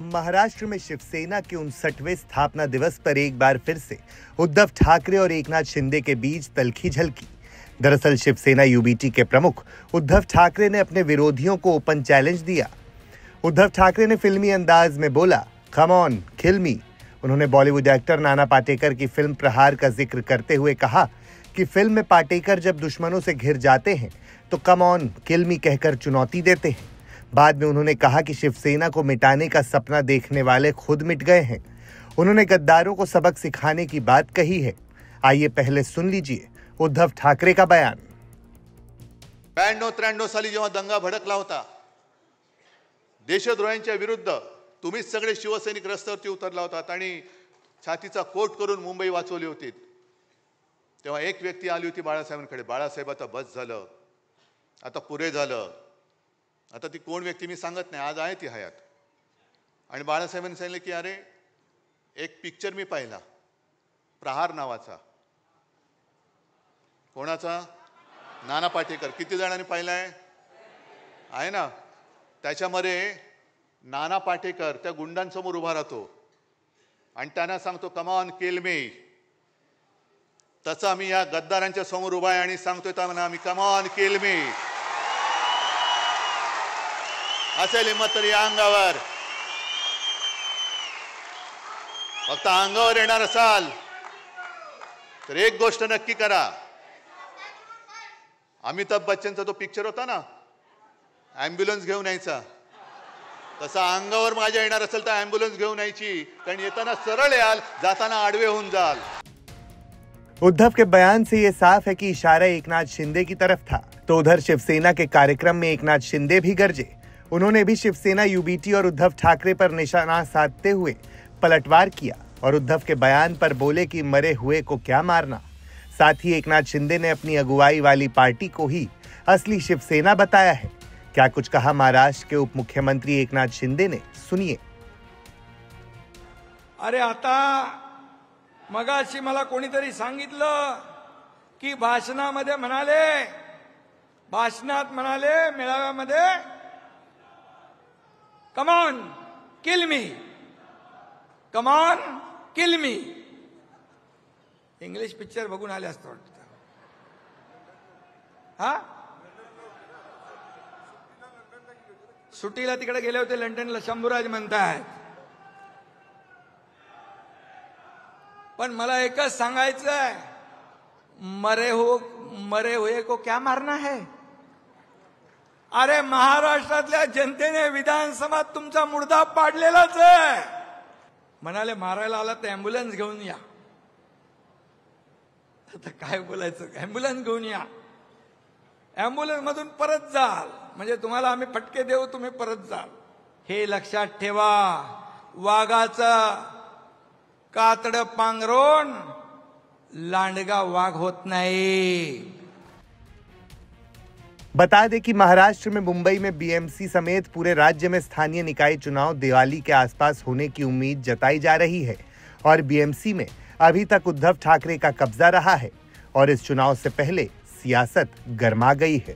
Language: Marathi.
महाराष्ट्र में शिवसेना के 59वें स्थापना दिवस पर एक बार फिर से उद्धव ठाकरे और एकनाथ शिंदे के बीच तल्खी झलकी। दरअसल शिवसेना यूबीटी के प्रमुख उद्धव ठाकरे ने अपने विरोधियों को ओपन चैलेंज दिया। उद्धव ठाकरे ने फिल्मी अंदाज में बोला, कम ऑन किल मी। उन्होंने बॉलीवुड एक्टर नाना पाटेकर की फिल्म प्रहार का जिक्र करते हुए कहा कि फिल्म में पाटेकर जब दुश्मनों से घिर जाते हैं तो कम ऑन किल मी कहकर चुनौती देते हैं। बाद में उन्होंने कहा कि शिवसेना को मिटाने का सपना देखने वाले खुद मिट गए हैं। उन्होंने गद्दारों को सबक सिखाने की बात कही है। आइए पहले सुन लीजिए उद्धव ठाकरे का बयान। 92-93 साली जेव्हा दंगा भडकला होता, देशद्रोह्यांच्या विरुद्ध तुम्हीच सगळे शिवसैनिक रस्त्यावरती उतरला होतात आणि छातीचा कोट करून मुंबई वाचवली होती। तेव्हा एक व्यक्ती आली होती बाळासाहेबांकडे, बाळासाहेब आता बस झालं, आता पुरे झालं। आता ती कोण व्यक्ती मी सांगत नाही, आज आहे ती हयात। आणि बाळासाहेबांनी सांगितले की अरे एक पिक्चर मी पाहिला प्रहार नावाचा। कोणाचा? नाना पाटेकर। किती जणांनी पाहिलाय? आहे ना। त्याच्यामध्ये नाना पाटेकर त्या गुंडांसमोर उभा राहतो आणि त्यांना सांगतो कम ऑन किल मी। तसं आम्ही या गद्दारांच्या समोर उभा आहे आणि सांगतोय त्यांना आम्ही कम ऑन किल मी। असेल हिम्मत तर या अंगावर, फक्त अंगावर येणार असाल तर एक गोष्ट नक्की करा। अमिताभ बच्चनचा तो पिक्चर होता ना, ॲम्ब्युलन्स घेऊन यायचा, तसा अंगावर माझ्या येणार असेल तर ॲम्ब्युलन्स घेऊन यायची, कारण येताना सरळ याल, जाताना आडवे होऊन जाल। उद्धव के बयान से ये साफ है कि इशारा एकनाथ शिंदे की तरफ था। तो उधर शिवसेना के कार्यक्रम में एकनाथ शिंदे भी गरजे। उन्होंने भी शिवसेना यूबीटी और उद्धव ठाकरे पर निशाना साधते हुए पलटवार किया और उद्धव के बयान पर बोले कि मरे हुए को क्या मारना। साथ ही एकनाथ शिंदे ने अपनी अगुवाई वाली पार्टी को ही असली शिवसेना बताया है। क्या कुछ कहा महाराष्ट्र के उप मुख्यमंत्री एकनाथ शिंदे ने, सुनिए। अरे आता मगाशी मला कोणीतरी सांगितलं की भाषणात म्हणाले मेळाव्यामध्ये come on kill me, come on kill me. English picture बघून आले असतं वाटतं। हा, सुट्टीला तिकडे गेले होते लंडनला, शंभूराज म्हणतायत। पण मला एकच सांगायचं आहे, मरे हुए को क्या मारना है। अरे महाराष्ट्रातल्या जनतेने विधानसभात तुमचा मुर्दा पाडलेलाच आहे। म्हणाले मारायला आला तर ॲम्ब्युलन्स घेऊन या। आता काय बोलायचं, ॲम्ब्युलन्स घेऊन या, ॲम्ब्युलन्स मधून परत जाल, म्हणजे तुम्हाला आम्ही फटके देऊ, तुम्ही परत जाल। हे लक्षात ठेवा, वाघाचं कातड पांघरून लांडगा वाघ होत नाही। बता दें कि महाराष्ट्र में मुंबई में बीएमसी समेत पूरे राज्य में स्थानीय निकाय चुनाव दिवाली के आसपास होने की उम्मीद जताई जा रही है और बीएमसी में अभी तक उद्धव ठाकरे का कब्जा रहा है और इस चुनाव से पहले सियासत गर्मा गई है।